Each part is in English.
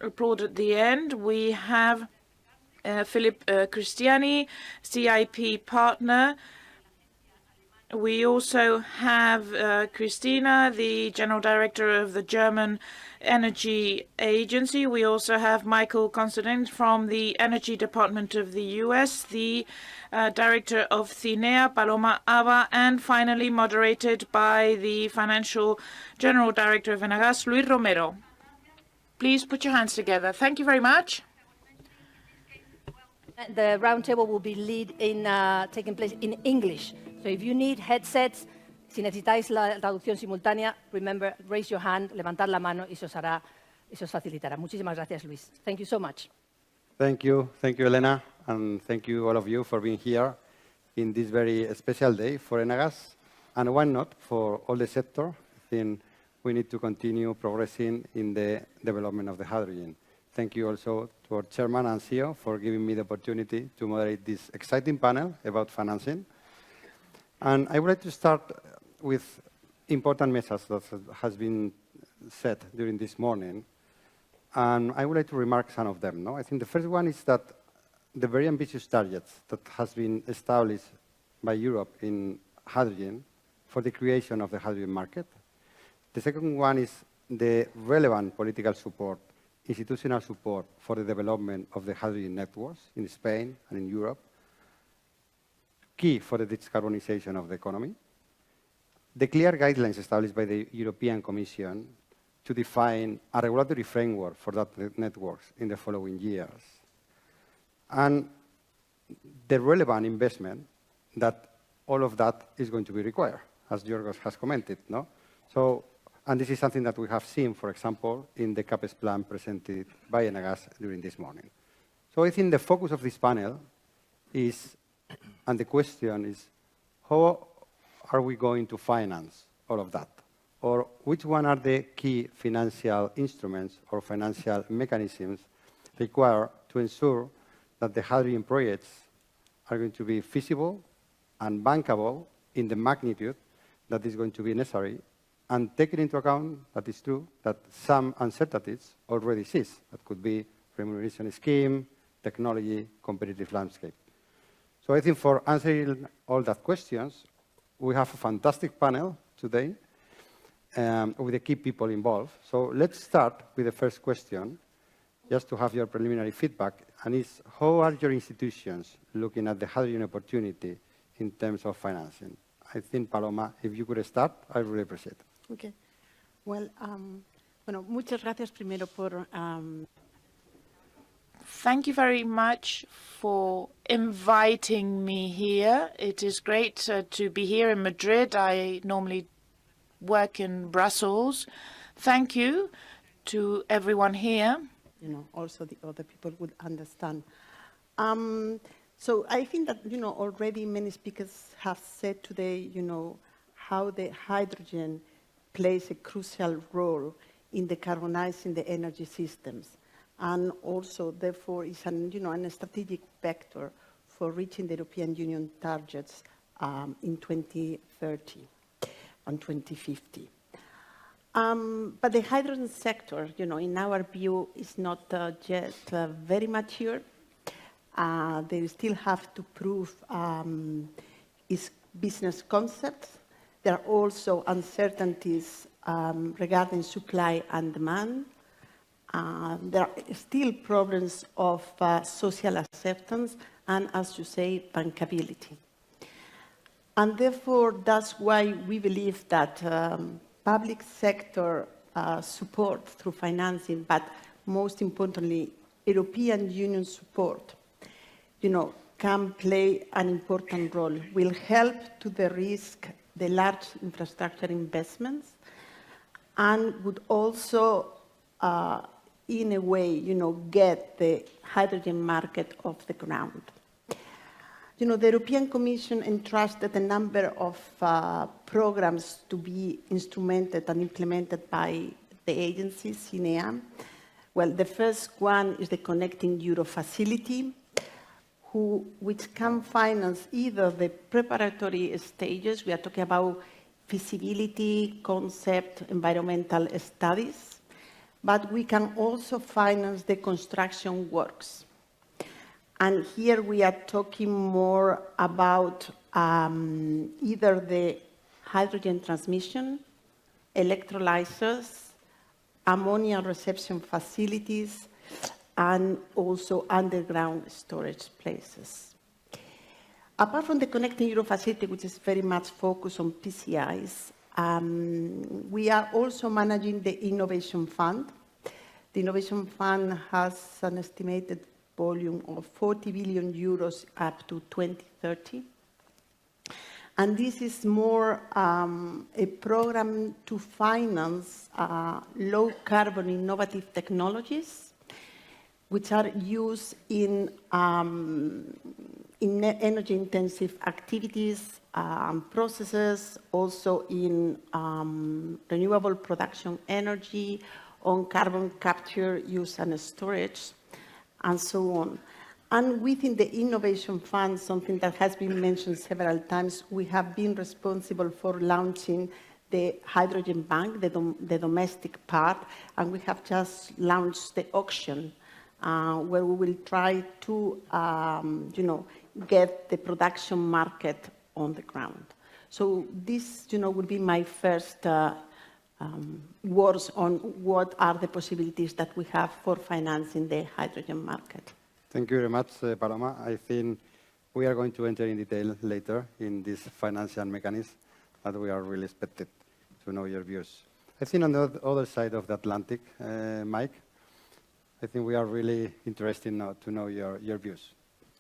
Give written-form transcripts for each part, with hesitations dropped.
report at the end. We have Philip Cristiani, CIP partner. We also have Christina, the General Director of the German Energy Agency. We also have Michael Constantine from the Energy Department of the US, the Director of CINEA, Paloma Aba, and finally moderated by the Financial General Director of Enagas, Luis Romero. Please put your hands together. Thank you very much. The roundtable will be taking place in English. So if you need headsets, si necesitáis la traducción simultánea, remember, raise your hand, levantar la mano y se os facilitará. Muchísimas gracias, Luis. Thank you so much. Thank you, Elena, and thank you all of you for being here in this very special day for Enagas, and why not for all the sector. I think we need to continue progressing in the development of the hydrogen. Thank you also to our chairman and CEO for giving me the opportunity to moderate this exciting panel about financing. And I would like to start with important messages that has been said during this morning. And I would like to remark some of them. I think the first one is that the very ambitious targets that has been established by Europe in hydrogen for the creation of the hydrogen market. The second one is the relevant political support, institutional support for the development of the hydrogen networks in Spain and in Europe, key for the decarbonization of the economy. The clear guidelines established by the European Commission to define a regulatory framework for that networks in the following years. And the relevant investment that all of that is going to be required, as Jorgos has commented. And this is something that we have seen, for example, in the CAPEX plan presented by Enagas during this morning. So I think the focus of this panel is, and the question is, how are we going to finance all of that? Or which one are the key financial instruments or financial mechanisms required to ensure that the hydrogen projects are going to be feasible and bankable in the magnitude that is going to be necessary, and taking into account that it's true that some uncertainties already exist. That could be remuneration scheme, technology, competitive landscape. So I think for answering all that questions, we have a fantastic panel today with the key people involved. So let's start with the first question, just to have your preliminary feedback, and it's how are your institutions looking at the hydrogen opportunity in terms of financing? I think, Paloma, if you could start, I really appreciate it. Okay. Well, muchas gracias primero por... Thank you very much for inviting me here. It is great to be here in Madrid. I normally work in Brussels. Thank you to everyone here. Also the other people would understand. So I think that, already many speakers have said today, how the hydrogen plays a crucial role in decarbonizing the energy systems, and also, therefore, is a strategic vector for reaching the European Union targets in 2030 and 2050. But the hydrogen sector, in our view, is not yet very mature. They still have to prove its business concepts. There are also uncertainties regarding supply and demand. There are still problems of social acceptance and, as you say, bankability. And therefore, that's why we believe that public sector support through financing, but most importantly, European Union support, can play an important role, will help to de-risk the large infrastructure investments, and would also, in a way, get the hydrogen market off the ground. The European Commission entrusted a number of programs to be instrumented and implemented by the agency, CINEA. Well, the first one is the Connecting Europe facility, which can finance either the preparatory stages, we are talking about feasibility, concept, environmental studies, but we can also finance the construction works. And here we are talking more about either the hydrogen transmission, electrolyzers, ammonia reception facilities, and also underground storage places. Apart from the Connecting Europe facility, which is very much focused on PCIs, we are also managing the Innovation Fund. The Innovation Fund has an estimated volume of 40 billion euros up to 2030. And this is more a program to finance low-carbon innovative technologies, which are used in energy-intensive activities, processes, also in renewable production energy, on carbon capture, use and storage, and so on. And within the Innovation Fund, something that has been mentioned several times, we have been responsible for launching the Hydrogen Bank, the domestic part, and we have just launched the auction where we will try to, get the production market on the ground. So this, will be my first words on what are the possibilities that we have for financing the hydrogen market. Thank you very much, Paloma. I think we are going to enter in detail later in this financial mechanism, but we are really expected to know your views. I think on the other side of the Atlantic, Mike, I think we are really interested now to know your views.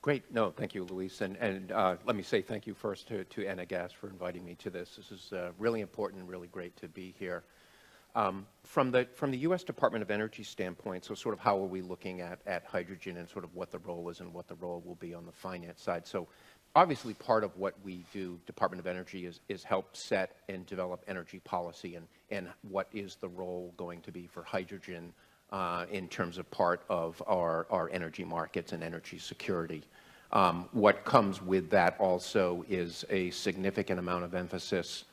Great. No, thank you, Luis. And let me say thank you first to Enagas for inviting me to this. This is really important and really great to be here. From the U.S. Department of Energy standpoint, so sort of how are we looking at hydrogen and sort of what the role is and what the role will be on the finance side. So obviously part of what we do, Department of Energy, is help set and develop energy policy and what is the role going to be for hydrogen in terms of part of our energy markets and energy security. What comes with that also is a significant amount of emphasis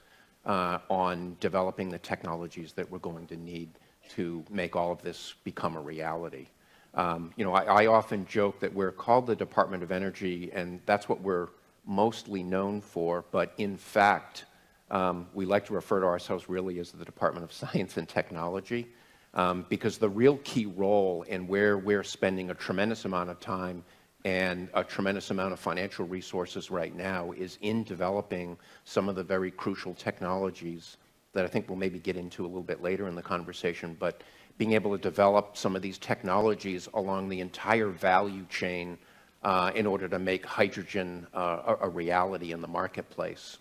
on developing the technologies that we're going to need to make all of this become a reality. I often joke that we're called the Department of Energy, and that's what we're mostly known for, but in fact, we like to refer to ourselves really as the Department of Science and Technology, because the real key role and where we're spending a tremendous amount of time and a tremendous amount of financial resources right now is in developing some of the very crucial technologies that I think we'll maybe get into a little bit later in the conversation, but being able to develop some of these technologies along the entire value chain in order to make hydrogen a reality in the marketplace.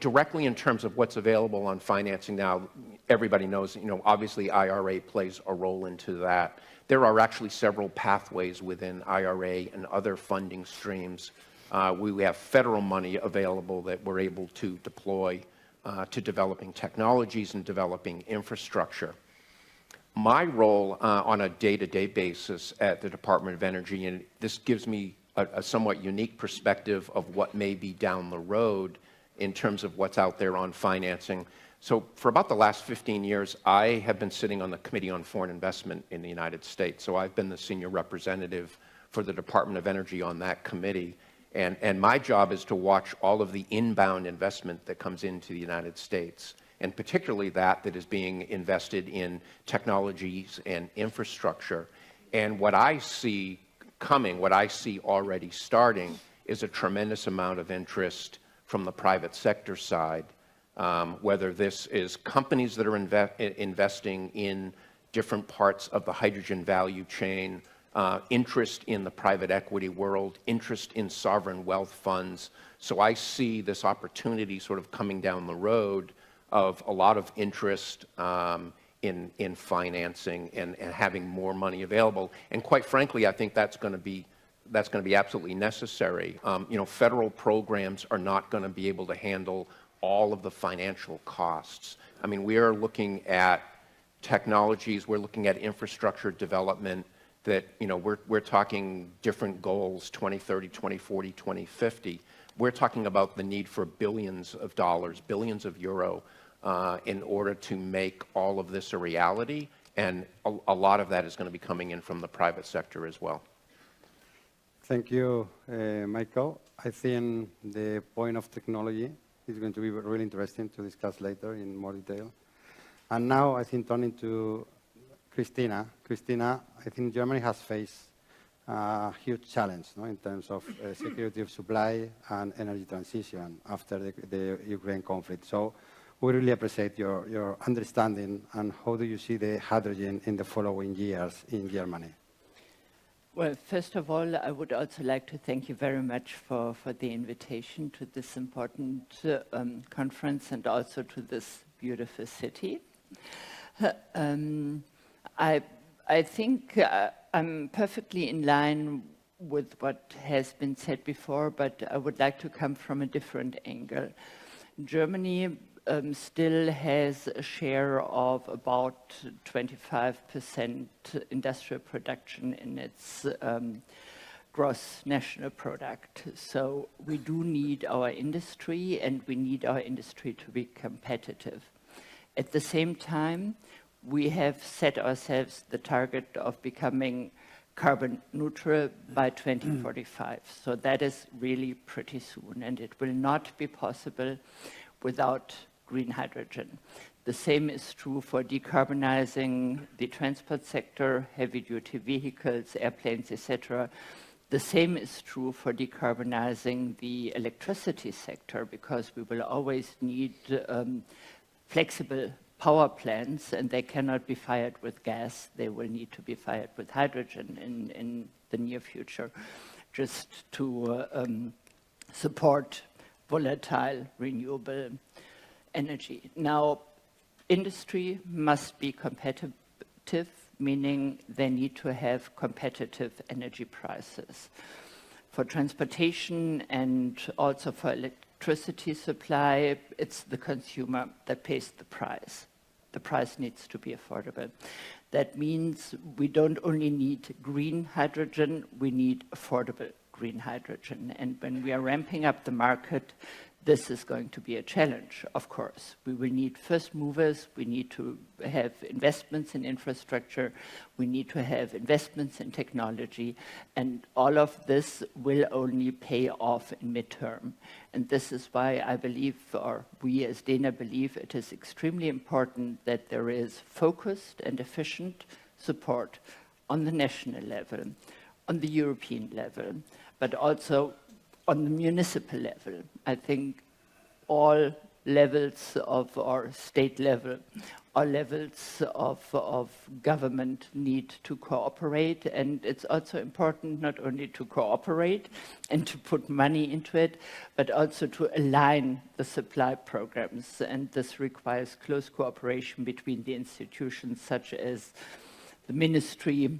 Directly in terms of what's available on financing now, everybody knows, obviously IRA plays a role into that. There are actually several pathways within IRA and other funding streams. We have federal money available that we're able to deploy to developing technologies and developing infrastructure. My role on a day-to-day basis at the Department of Energy, and this gives me a somewhat unique perspective of what may be down the road in terms of what's out there on financing. So for about the last 15 years, I have been sitting on the Committee on Foreign Investment in the United States. So I've been the senior representative for the Department of Energy on that committee. And my job is to watch all of the inbound investment that comes into the United States, and particularly that is being invested in technologies and infrastructure. And what I see coming, what I see already starting, is a tremendous amount of interest from the private sector side, whether this is companies that are investing in different parts of the hydrogen value chain, interest in the private equity world, interest in sovereign wealth funds. So I see this opportunity sort of coming down the road of a lot of interest in financing and having more money available. And quite frankly, I think that's going to be absolutely necessary. Federal programs are not going to be able to handle all of the financial costs. I mean, we are looking at technologies, we're looking at infrastructure development that, we're talking different goals, 2030, 2040, 2050. We're talking about the need for billions of dollars, billions of euro in order to make all of this a reality. And a lot of that is going to be coming in from the private sector as well. Thank you, Michael. I think the point of technology is going to be really interesting to discuss later in more detail. And now I think turning to Christina. Christina, I think Germany has faced a huge challenge, no, in terms of security of supply and energy transition after the Ukraine conflict. So we really appreciate your understanding, and how do you see the hydrogen in the following years in Germany? Well, first of all, I would also like to thank you very much for the invitation to this important conference, and also to this beautiful city. I think I'm perfectly in line with what has been said before, but I would like to come from a different angle. Germany still has a share of about 25% industrial production in its gross national product. So we do need our industry, and we need our industry to be competitive. At the same time, we have set ourselves the target of becoming carbon neutral by 2045. So that is really pretty soon, and it will not be possible without green hydrogen. The same is true for decarbonizing the transport sector, heavy-duty vehicles, airplanes, etc. The same is true for decarbonizing the electricity sector, because we will always need flexible power plants, and they cannot be fired with gas. They will need to be fired with hydrogen in the near future, just to support volatile renewable energy. Now, industry must be competitive, meaning they need to have competitive energy prices. For transportation and also for electricity supply, it's the consumer that pays the price. The price needs to be affordable. That means we don't only need green hydrogen, we need affordable green hydrogen. And when we are ramping up the market, this is going to be a challenge, of course. We will need first movers, we need to have investments in infrastructure, we need to have investments in technology, and all of this will only pay off in midterm. And this is why I believe, or we as DENA believe, it is extremely important that there is focused and efficient support on the national level, on the European level, but also on the municipal level. I think all levels of our state level, all levels of government need to cooperate, and it's also important not only to cooperate and to put money into it, but also to align the supply programs. And this requires close cooperation between the institutions such as the ministry,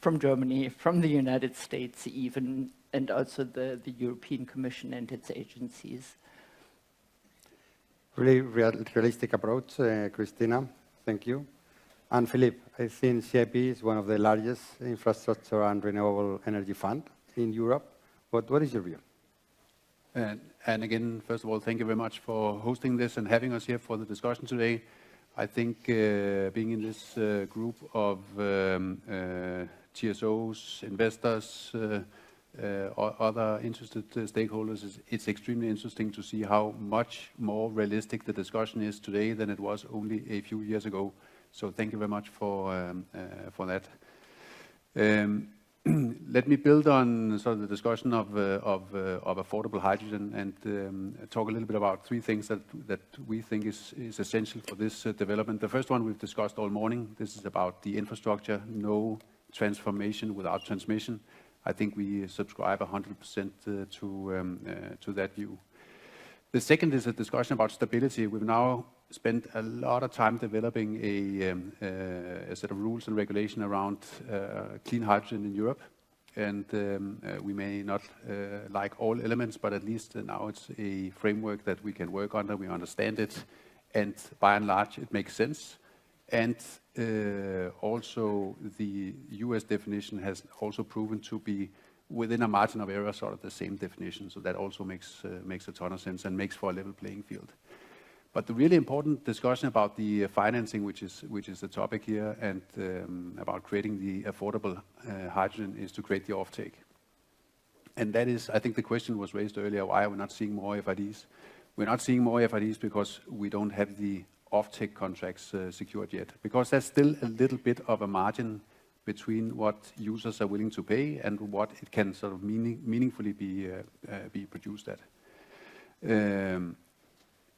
from Germany, from the United States even, and also the European Commission and its agencies. Really realistic approach, Christina. Thank you. And Philippe, I think CIP is one of the largest infrastructure and renewable energy fund in Europe. What is your view? And again, first of all, thank you very much for hosting this and having us here for the discussion today. I think being in this group of TSOs, investors, other interested stakeholders, it's extremely interesting to see how much more realistic the discussion is today than it was only a few years ago. So thank you very much for that. Let me build on sort of the discussion of affordable hydrogen and talk a little bit about three things that we think is essential for this development. The first one we've discussed all morning. This is about the infrastructure, no transformation without transmission. I think we subscribe 100% to that view. The second is a discussion about stability. We've now spent a lot of time developing a set of rules and regulation around clean hydrogen in Europe. And we may not like all elements, but at least now it's a framework that we can work under, we understand it, and by and large it makes sense. And also the US definition has also proven to be within a margin of error, sort of the same definition. So that also makes a ton of sense and makes for a level playing field. But the really important discussion about the financing, which is the topic here, and about creating the affordable hydrogen, is to create the offtake. And that is, I think the question was raised earlier, why are we not seeing more FIDs? We're not seeing more FIDs because we don't have the offtake contracts secured yet. Because there's still a little bit of a margin between what users are willing to pay and what it can sort of meaningfully be produced at.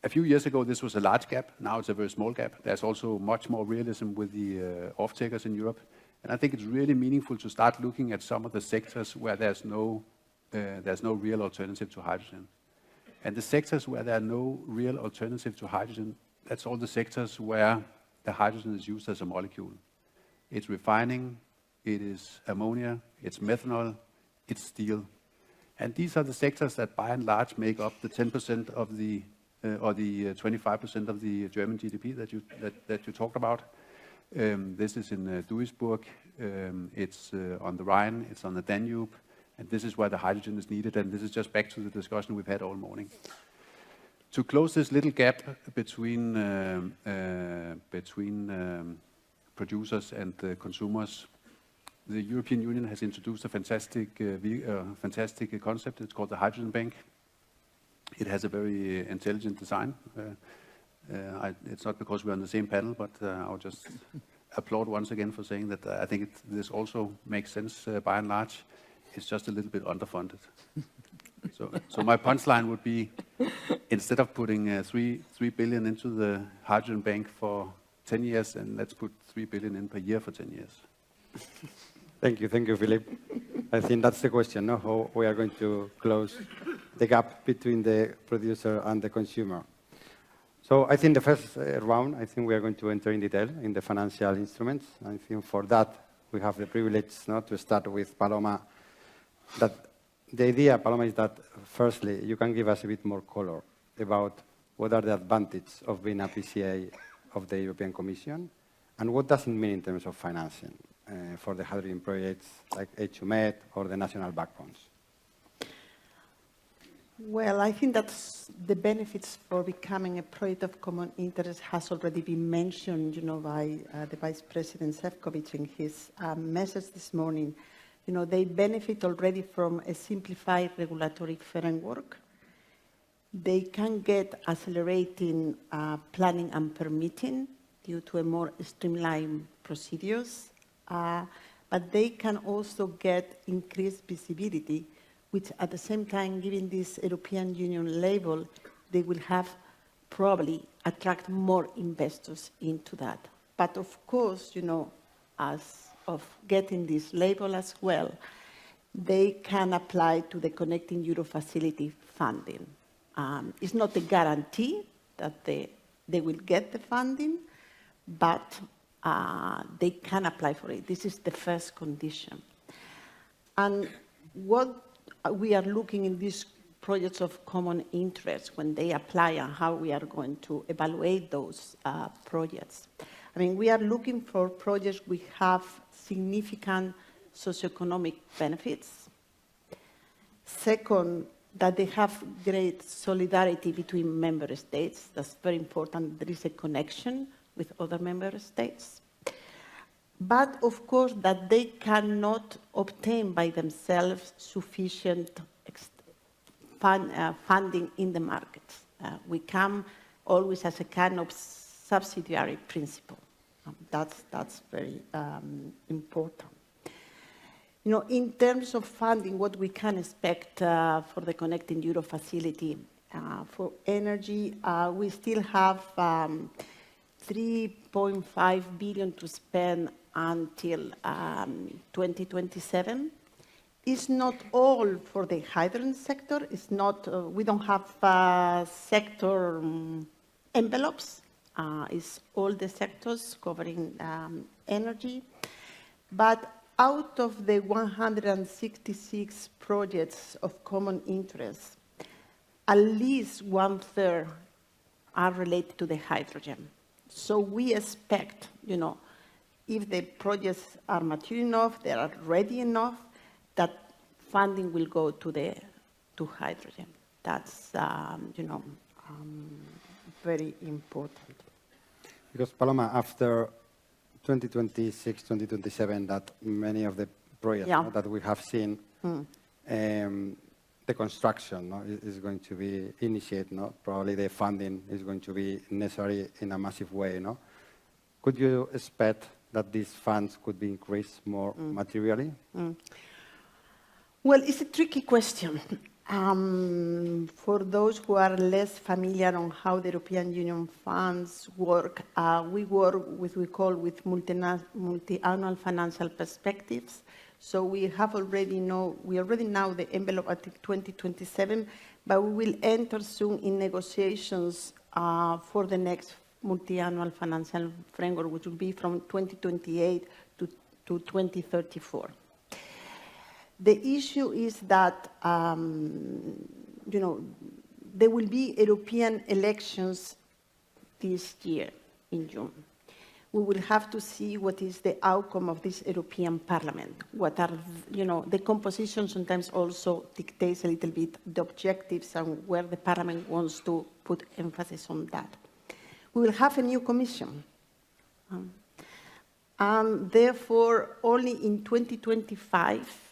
A few years ago, this was a large gap. Now it's a very small gap. There's also much more realism with the off-takers in Europe. And I think it's really meaningful to start looking at some of the sectors where there's no real alternative to hydrogen. And the sectors where there are no real alternative to hydrogen, that's all the sectors where the hydrogen is used as a molecule. It's refining, it is ammonia, it's methanol, it's steel. And these are the sectors that by and large make up the 10% of the or the 25% of the German GDP that you talked about. This is in Duisburg, it's on the Rhine, it's on the Danube, and this is where the hydrogen is needed, and this is just back to the discussion we've had all morning. To close this little gap between producers and consumers, the European Union has introduced a fantastic concept. It's called the Hydrogen Bank. It has a very intelligent design. It's not because we're on the same panel, but I'll just applaud once again for saying that I think this also makes sense by and large. It's just a little bit underfunded. So my punchline would be, instead of putting 3 billion into the Hydrogen Bank for 10 years, and let's put 3 billion in per year for 10 years. Thank you, Philip. I think that's the question, no? How we are going to close the gap between the producer and the consumer. So I think the first round, I think we are going to enter in detail in the financial instruments. I think for that, we have the privilege to start with Paloma. That the idea, Paloma, is that firstly, you can give us a bit more color about what are the advantages of being a PCA of the European Commission, and what does it mean in terms of financing for the hydrogen projects like H2Med or the national backbones. Well, I think that the benefits for becoming a project of common interest has already been mentioned, by the Vice President Šefčovič in his message this morning. They benefit already from a simplified regulatory framework. They can get accelerating planning and permitting due to a more streamlined procedures, but they can also get increased visibility, which at the same time, given this European Union label, they will have probably attract more investors into that. But of course, as of getting this label as well, they can apply to the Connecting Europe Facility funding. It's not a guarantee that they will get the funding, but they can apply for it. This is the first condition. And what we are looking in these projects of common interest when they apply and how we are going to evaluate those projects. We are looking for projects which have significant socioeconomic benefits. Second, that they have great solidarity between member states. That's very important. There is a connection with other member states. But of course, that they cannot obtain by themselves sufficient funding in the market. We come always as a kind of subsidiary principle. That's very important. In terms of funding, what we can expect for the Connecting Europe Facility for energy, we still have 3.5 billion to spend until 2027. It's not all for the hydrogen sector. It's not. We don't have sector envelopes. It's all the sectors covering energy. But out of the 166 projects of common interest, at least 1/3 are related to the hydrogen. So we expect, if the projects are mature enough, they are ready enough, that funding will go to hydrogen. That's, very important. Because Paloma, after 2026, 2027, that many of the projects that we have seen, the construction is going to be initiated. Probably the funding is going to be necessary in a massive way. Could you expect that these funds could be increased more materially? Well, it's a tricky question. For those who are less familiar on how the European Union funds work, we work with multi-annual financial perspectives. So we already know the envelope until 2027, but we will enter soon in negotiations for the next multi-annual financial framework, which will be from 2028 to 2034. The issue is that, there will be European elections this year in June. We will have to see what is the outcome of this European Parliament. What are, the composition sometimes also dictates a little bit the objectives and where the Parliament wants to put emphasis on that. We will have a new Commission. And therefore, only in 2025,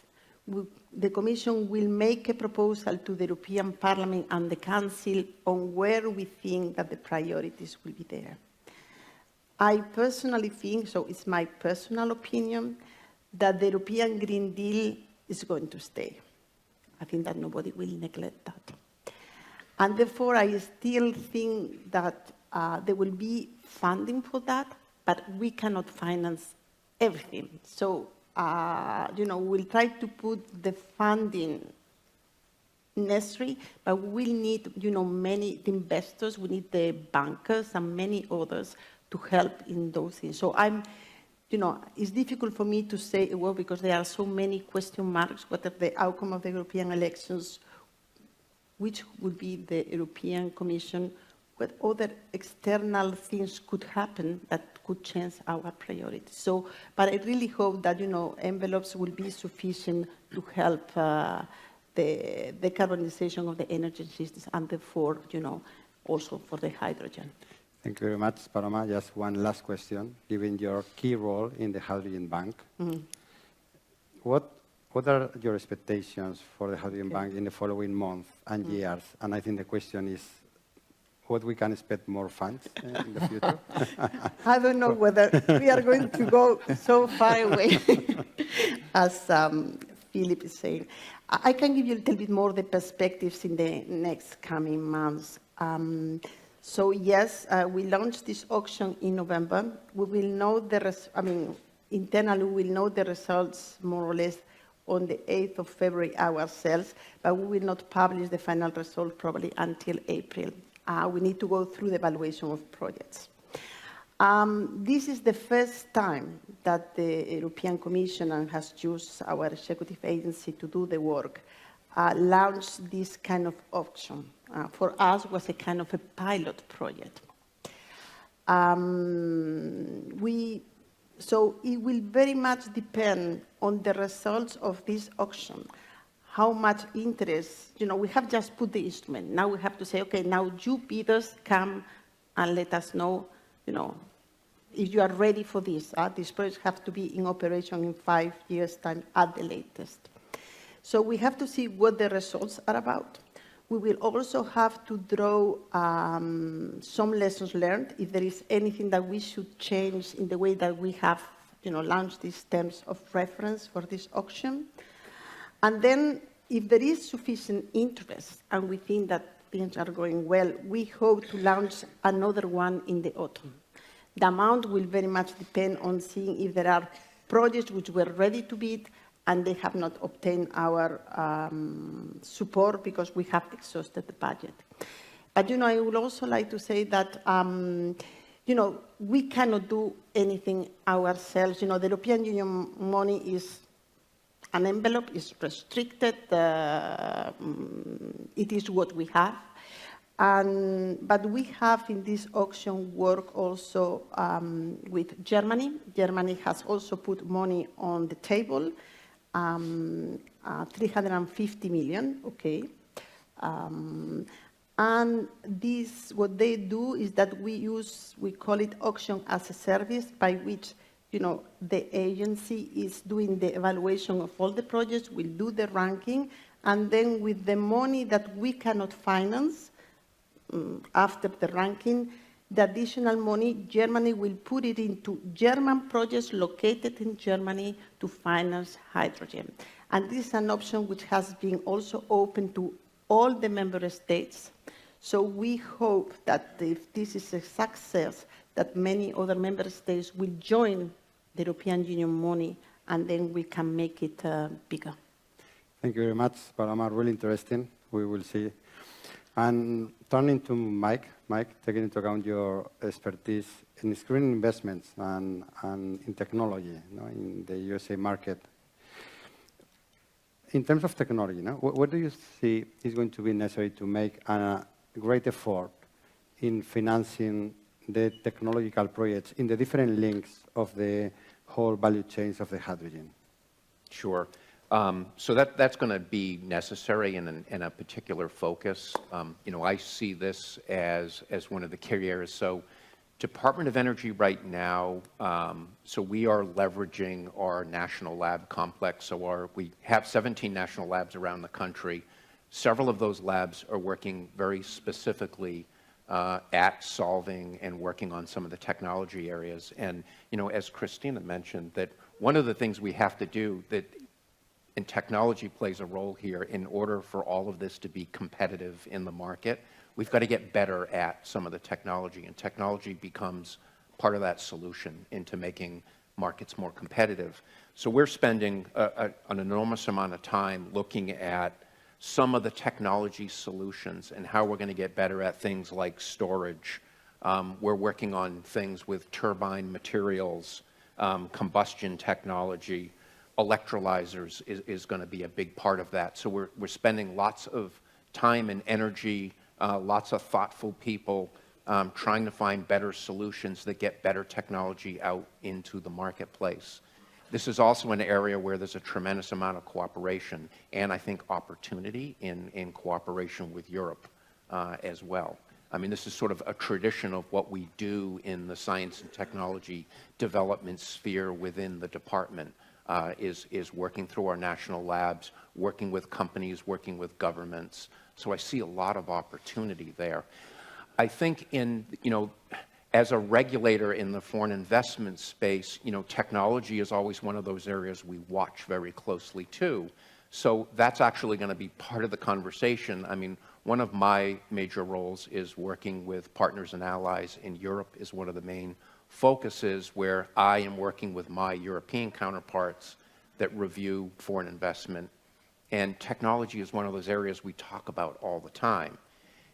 the Commission will make a proposal to the European Parliament and the Council on where we think that the priorities will be there. I personally think, so it's my personal opinion, that the European Green Deal is going to stay. I think that nobody will neglect that. And therefore, I still think that there will be funding for that, but we cannot finance everything. So, we'll try to put the funding necessary, but we'll need, many investors, we need the bankers and many others to help in those things. So it's difficult for me to say, well, because there are so many question marks, what are the outcome of the European elections, which would be the European Commission, what other external things could happen that could change our priorities. So, but I really hope that, envelopes will be sufficient to help the decarbonization of the energy systems and therefore, also for the hydrogen. Thank you very much, Paloma. Just one last question. Given your key role in the Hydrogen Bank, what are your expectations for the Hydrogen Bank in the following months and years? And I think the question is, what we can expect more funds in the future? I don't know whether we are going to go so far away, as Philip is saying. I can give you a little bit more the perspectives in the next coming months. So yes, we launched this auction in November. We will know internally we will know the results more or less on the 8th of February ourselves, but we will not publish the final result probably until April. We need to go through the evaluation of projects. This is the first time that the European Commission has used our executive agency to do the work, launched this kind of auction. For us, was a kind of a pilot project. So it will very much depend on the results of this auction. How much interest, we have just put the instrument. Now we have to say, okay, now you bidders come and let us know, if you are ready for this. These projects have to be in operation in 5 years' time at the latest. So we have to see what the results are about. We will also have to draw some lessons learned, if there is anything that we should change in the way that we have, launched these terms of reference for this auction. And then, if there is sufficient interest, and we think that things are going well, we hope to launch another one in the autumn. The amount will very much depend on seeing if there are projects which were ready to bid, and they have not obtained our support because we have exhausted the budget. But, I would also like to say that, we cannot do anything ourselves. The European Union money is an envelope, is restricted. It is what we have. But we have in this auction work also with Germany. Germany has also put money on the table. 350 million, okay. And And this, what they do is that we call it auction as a service, by which, the agency is doing the evaluation of all the projects, will do the ranking, and then with the money that we cannot finance after the ranking, the additional money, Germany will put it into German projects located in Germany to finance hydrogen. And this is an option which has been also open to all the member states. So we hope that if this is a success, that many other member states will join the European Union money, and then we can make it bigger. Thank you very much, Paloma. Really interesting. We will see. And turning to Mike, taking into account your expertise in screening investments and in technology, in the USA market. In terms of technology, what do you see is going to be necessary to make a great effort in financing the technological projects in the different links of the whole value chains of the hydrogen? Sure. So that's going to be necessary in a particular focus. I see this as one of the key areas. So Department of Energy right now, so we are leveraging our national lab complex. So we have 17 national labs around the country. Several of those labs are working very specifically at solving and working on some of the technology areas. And, as Christina mentioned, that one of the things we have to do and technology plays a role here in order for all of this to be competitive in the market. We've got to get better at some of the technology, and technology becomes part of that solution into making markets more competitive. So we're spending an enormous amount of time looking at some of the technology solutions and how we're going to get better at things like storage. We're working on things with turbine materials, combustion technology. Electrolyzers is going to be a big part of that. So we're spending lots of time and energy, lots of thoughtful people trying to find better solutions that get better technology out into the marketplace. This is also an area where there's a tremendous amount of cooperation and I think opportunity in cooperation with Europe as well. I mean, this is sort of a tradition of what we do in the science and technology development sphere within the department. Is working through our national labs, working with companies, working with governments. So I see a lot of opportunity there. I think as a regulator in the foreign investment space, technology is always one of those areas we watch very closely too. So that's actually going to be part of the conversation. I mean, one of my major roles is working with partners and allies in Europe is one of the main focuses where I am working with my European counterparts that review foreign investment. And technology is one of those areas we talk about all the time.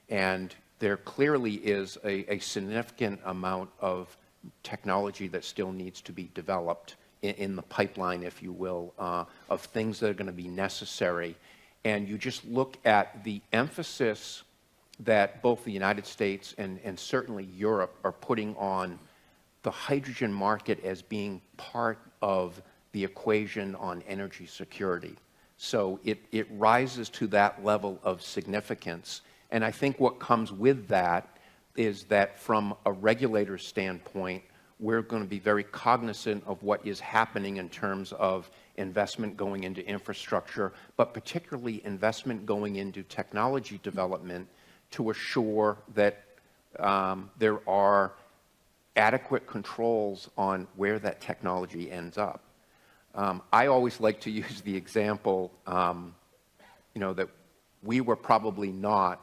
And there clearly is a significant amount of technology that still needs to be developed in the pipeline, if you will, of things that are going to be necessary. And you just look at the emphasis that both the United States and certainly Europe are putting on the hydrogen market as being part of the equation on energy security. So it rises to that level of significance. And I think what comes with that is that from a regulator's standpoint, we're going to be very cognizant of what is happening in terms of investment going into infrastructure, but particularly investment going into technology development to assure that there are adequate controls on where that technology ends up. I always like to use the example, that we were probably not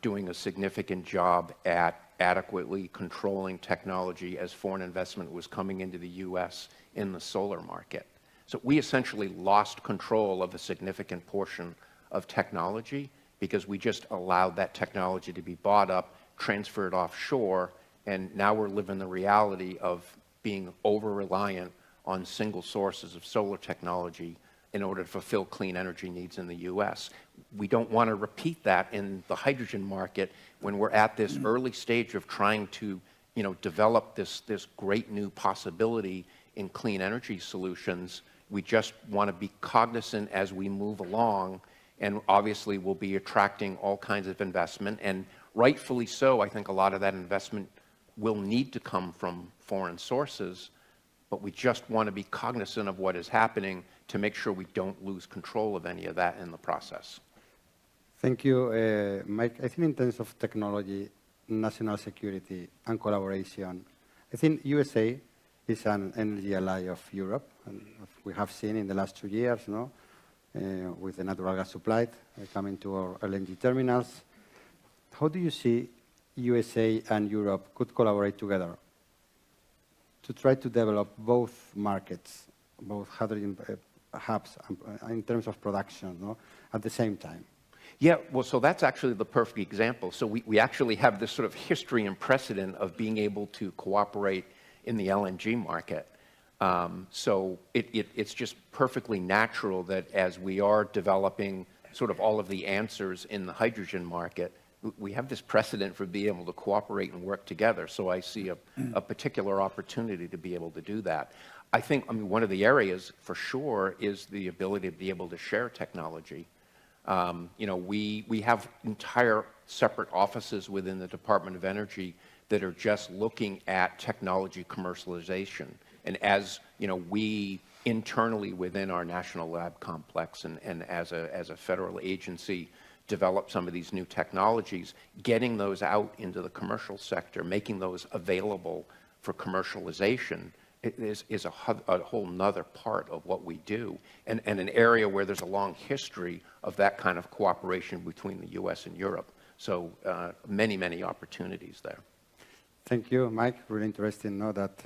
doing a significant job at adequately controlling technology as foreign investment was coming into the U.S. in the solar market. So we essentially lost control of a significant portion of technology because we just allowed that technology to be bought up, transferred offshore, and now we're living the reality of being over-reliant on single sources of solar technology in order to fulfill clean energy needs in the U.S. We don't want to repeat that in the hydrogen market when we're at this early stage of trying to, develop this great new possibility in clean energy solutions. We just want to be cognizant as we move along and obviously will be attracting all kinds of investment, and rightfully so. I think a lot of that investment will need to come from foreign sources, but we just want to be cognizant of what is happening to make sure we don't lose control of any of that in the process. Thank you, Mike. I think in terms of technology, national security, and collaboration, I think USA is an energy ally of Europe, and we have seen in the last 2 years, no, with the natural gas supply coming to our LNG terminals. How do you see USA and Europe could collaborate together to try to develop both markets, both hydrogen hubs in terms of production, no, at the same time? Yeah, well, so that's actually the perfect example. So we actually have this sort of history and precedent of being able to cooperate in the LNG market. So it's just perfectly natural that as we are developing sort of all of the answers in the hydrogen market, we have this precedent for being able to cooperate and work together. So I see a particular opportunity to be able to do that. I mean, one of the areas for sure is the ability to be able to share technology. You know, we have entire separate offices within the Department of Energy that are just looking at technology commercialization. And as, you know, we internally within our national lab complex and as a federal agency develop some of these new technologies, getting those out into the commercial sector, making those available for commercialization is a whole nother part of what we do, and an area where there's a long history of that kind of cooperation between the US and Europe. So many, many opportunities there. Thank you, Mike. Really interesting, no, that's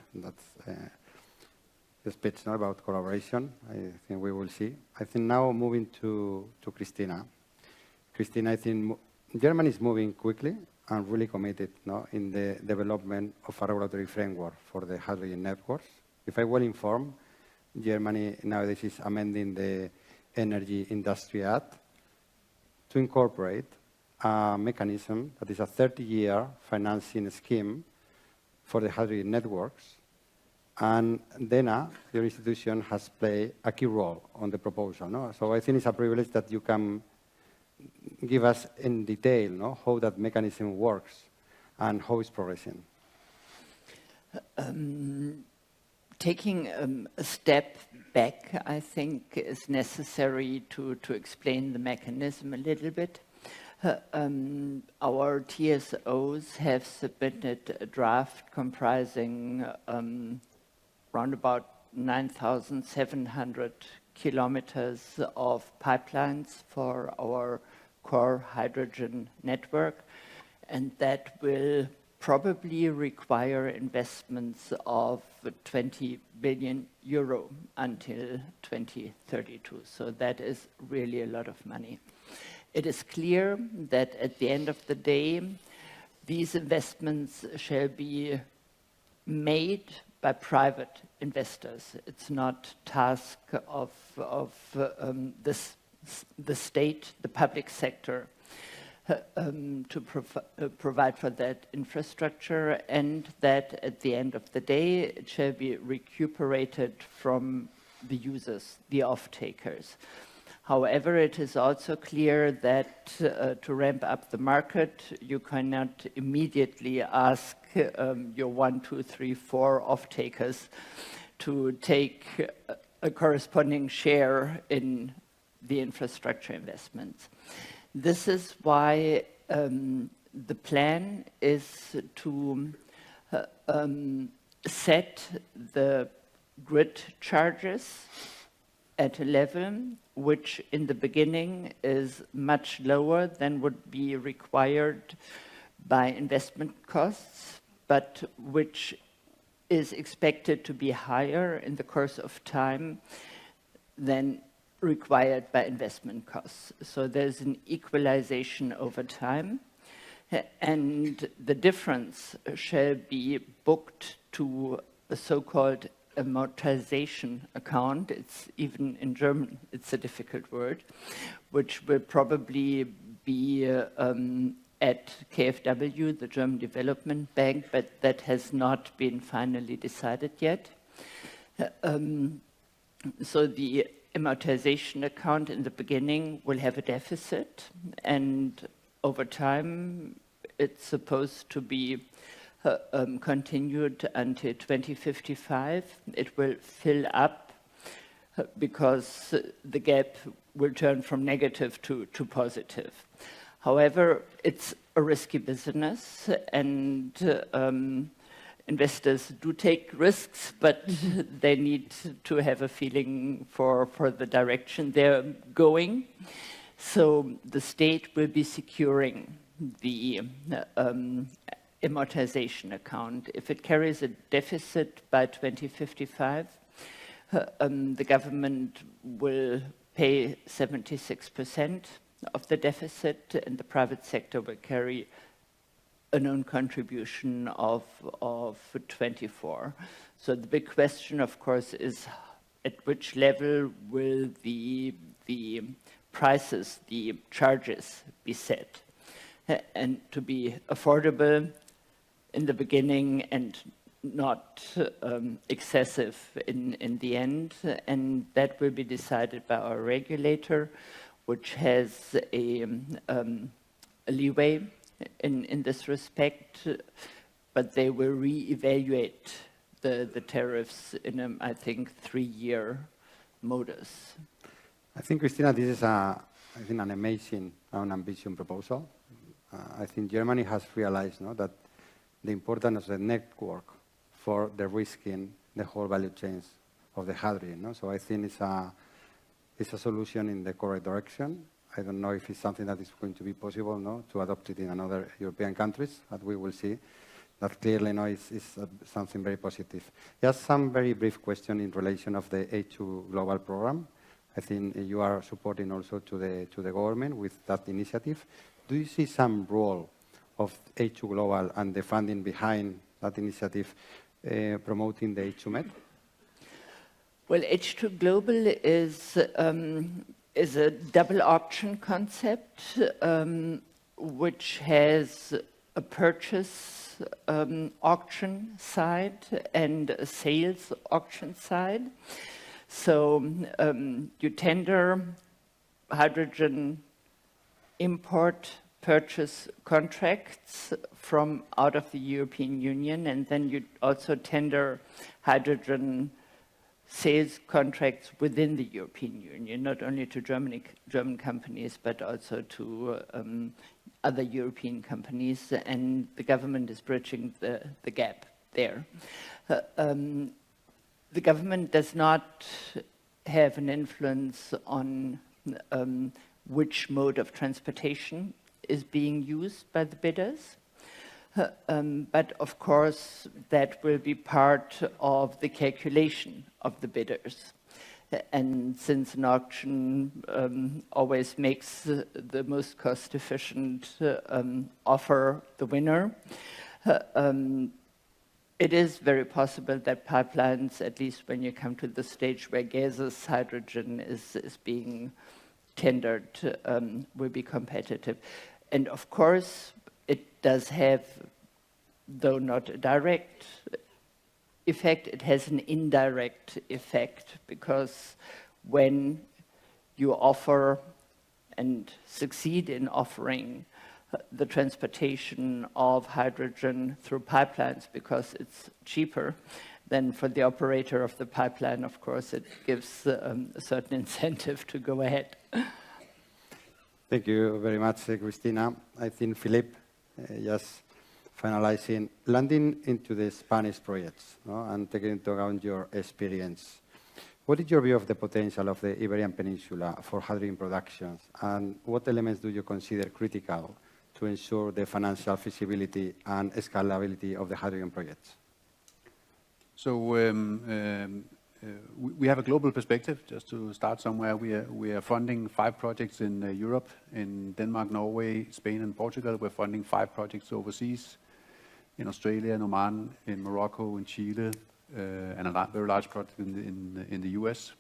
the speech, no, about collaboration. I think we will see. I think now moving to Christina. Christina, I think Germany is moving quickly and really committed, no, in the development of a regulatory framework for the hydrogen networks. If I'm well informed, Germany nowadays is amending the Energy Industry Act to incorporate a mechanism that is a 30-year financing scheme for the hydrogen networks. And DENA, your institution, has played a key role on the proposal. No? So I think it's a privilege that you can give us in detail, no, how that mechanism works and how it's progressing. Taking a step back, I think, is necessary to explain the mechanism a little bit. Our TSOs have submitted a draft comprising around about 9,700 kilometers of pipelines for our core hydrogen network, and that will probably require investments of 20 billion euro until 2032. So that is really a lot of money. It is clear that at the end of the day, these investments shall be made by private investors. It's not task of the state, the public sector, to provide for that infrastructure, and that at the end of the day it shall be recuperated from the users, the off-takers. However, it is also clear that to ramp up the market, you cannot immediately ask your 1, 2, 3, 4 off-takers to take a corresponding share in the infrastructure investments. This is why the plan is to set the grid charges at a level which in the beginning is much lower than would be required by investment costs, but which is expected to be higher in the course of time than required by investment costs. So there's an equalization over time, and the difference shall be booked to a so-called amortization account. It's even in German, it's a difficult word, which will probably be at KfW, the German Development Bank, but that has not been finally decided yet. So the amortization account in the beginning will have a deficit, and over time it's supposed to be continued until 2055. It will fill up because the gap will turn from negative to positive. However, it's a risky business, and investors do take risks, but they need to have a feeling for the direction they're going. So the state will be securing the amortization account. If it carries a deficit by 2055, the government will pay 76% of the deficit, and the private sector will carry an own contribution of 24. So the big question, of course, is at which level will the prices, the charges be set, and to be affordable in the beginning and not excessive in the end. And that will be decided by our regulator, which has a leeway in this respect, but they will re-evaluate the tariffs in I think, 3-year modus. I think, Christina, this is an amazing and ambitious proposal. I think Germany has realized that the importance of the network for the risking the whole value chains of the hydrogen. So I think it's a solution in the correct direction. I don't know if it's something that is going to be possible to adopt it in other European countries, but we will see. That clearly is something very positive. Just some very brief question in relation of the H2 Global program. I think you are supporting also to the government with that initiative. Do you see some role of H2 Global and the funding behind that initiative promoting the H2 Med? Well, H2 Global is a double auction concept, which has a purchase auction side and a sales auction side. So you tender hydrogen import purchase contracts from out of the European Union, and then you also tender hydrogen sales contracts within the European Union, not only to German companies, but also to other European companies, and the government is bridging the gap there. The government does not have an influence on which mode of transportation is being used by the bidders. But of course, that will be part of the calculation of the bidders. And since an auction always makes the most cost-efficient offer the winner, it is very possible that pipelines, at least when you come to the stage where gaseous hydrogen is being tendered, will be competitive. And of course, it does have, though not a direct effect, it has an indirect effect, because when you offer and succeed in offering the transportation of hydrogen through pipelines because it's cheaper, then for the operator of the pipeline, of course, it gives a certain incentive to go ahead. Thank you very much, Christina. I think, Philippe, just finalizing, landing into the Spanish projects and taking into account your experience, what is your view of the potential of the Iberian Peninsula for hydrogen production, and what elements do you consider critical to ensure the financial feasibility and scalability of the hydrogen projects? So we have a global perspective. Just to start somewhere, we are funding 5 projects in Europe, in Denmark, Norway, Spain, and Portugal. We're funding 5 projects overseas, in Australia, in Oman, in Morocco, in Chile, and a very large project in the US.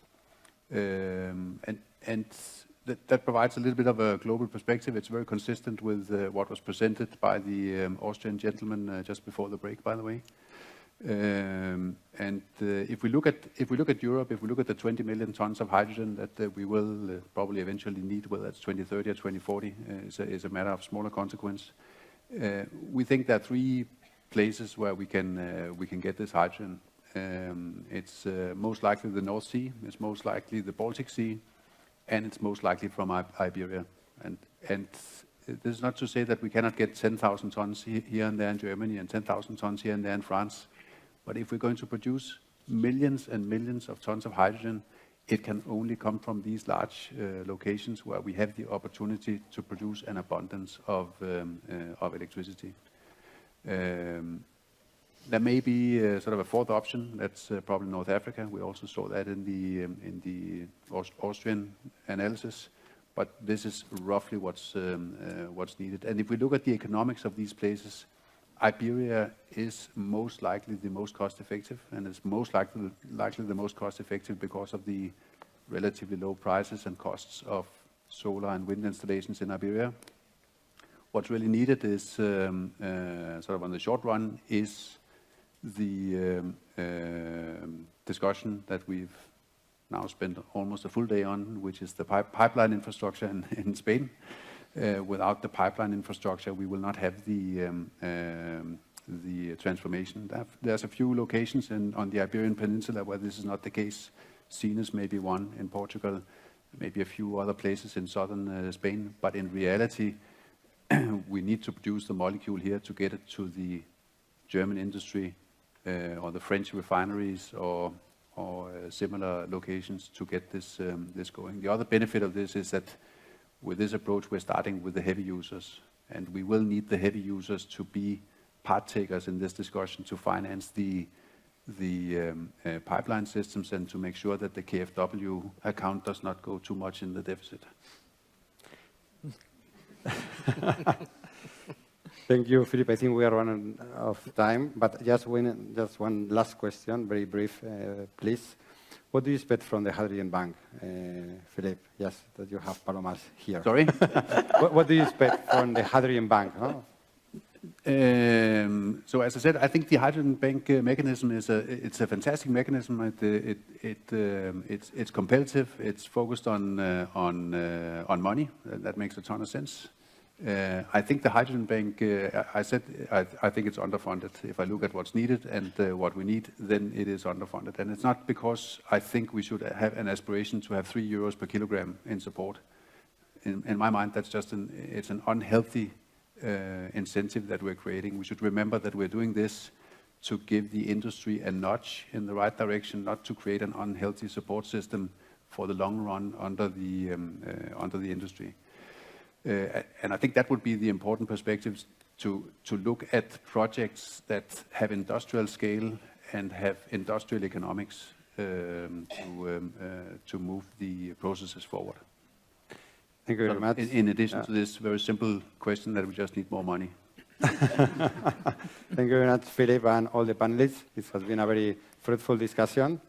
And that provides a little bit of a global perspective. It's very consistent with what was presented by the Austrian gentleman just before the break, by the way. If we look at Europe, if we look at the 20 million tons of hydrogen that we will probably eventually need, whether it's 2030 or 2040, is a matter of smaller consequence. We think there are three places where we can get this hydrogen. It's most likely the North Sea, it's most likely the Baltic Sea, and it's most likely from Iberia. And this is not to say that we cannot get 10,000 tons here and there in Germany and 10,000 tons here and there in France. But if we're going to produce millions and millions of tons of hydrogen, it can only come from these large locations where we have the opportunity to produce an abundance of electricity. There may be sort of a fourth option. That's probably North Africa. We also saw that in the Austrian analysis. But this is roughly what's needed. And if we look at the economics of these places, Iberia is most likely the most cost-effective, and it's most likely the most cost-effective because of the relatively low prices and costs of solar and wind installations in Iberia. What's really needed is, sort of on the short run, is the discussion that we've now spent almost a full day on, which is the pipeline infrastructure in Spain. Without the pipeline infrastructure, we will not have the transformation. There's a few locations on the Iberian Peninsula where this is not the case. Sines may be one in Portugal, maybe a few other places in southern Spain. But in reality, we need to produce the molecule here to get it to the German industry or the French refineries or similar locations to get this going. The other benefit of this is that with this approach, we're starting with the heavy users, and we will need the heavy users to be partakers in this discussion to finance the pipeline systems and to make sure that the KfW account does not go too much in the deficit. Thank you, Philip. I think we are running out of time, but just one last question, very brief, please. What do you expect from the Hydrogen Bank, Philip? Yes, that you have Palomas here. Sorry? What do you expect from the Hydrogen Bank? Huh? So as I said, I think the Hydrogen Bank mechanism it's a fantastic mechanism. It's competitive. It's focused on money. That makes a ton of sense. I think the Hydrogen Bank, I think it's underfunded. If I look at what's needed and what we need, then it is underfunded. And it's not because I think we should have an aspiration to have 3 euros per kilogram in support. In my mind, that's just it's an unhealthy incentive that we're creating. We should remember that we're doing this to give the industry a nudge in the right direction, not to create an unhealthy support system for the long run under the industry. And I think that would be the important perspectives to look at projects that have industrial scale and have industrial economics to move the processes forward. Thank you very much. In addition to this very simple question that we just need more money. Thank you very much, Philip, and all the panelists. This has been a very fruitful discussion,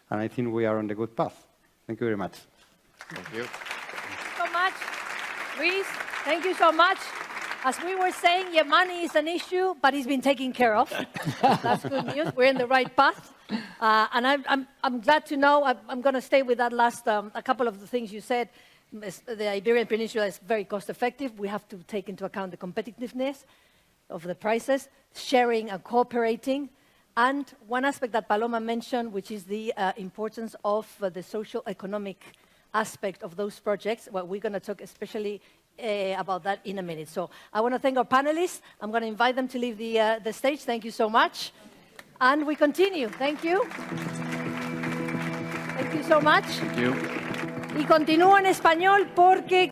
and I think we are on the good path. Thank you very much. Thank you. So much, Luis. Thank you so much. As we were saying, yeah, money is an issue, but it's been taken care of. That's good news. We're in the right path. And I'm glad to know, I'm going to stay with that last, a couple of the things you said. The Iberian Peninsula is very cost effective. We have to take into account the competitiveness of the prices, sharing and cooperating. And one aspect that Paloma mentioned, which is the importance of the socio-economic aspect of those projects. Well, we're going to talk especially about that in a minute. So I want to thank our panelists. I'm going to invite them to leave the stage. Thank you so much. And we continue. Thank you. Thank you so much. Thank you. Y continúo en español porque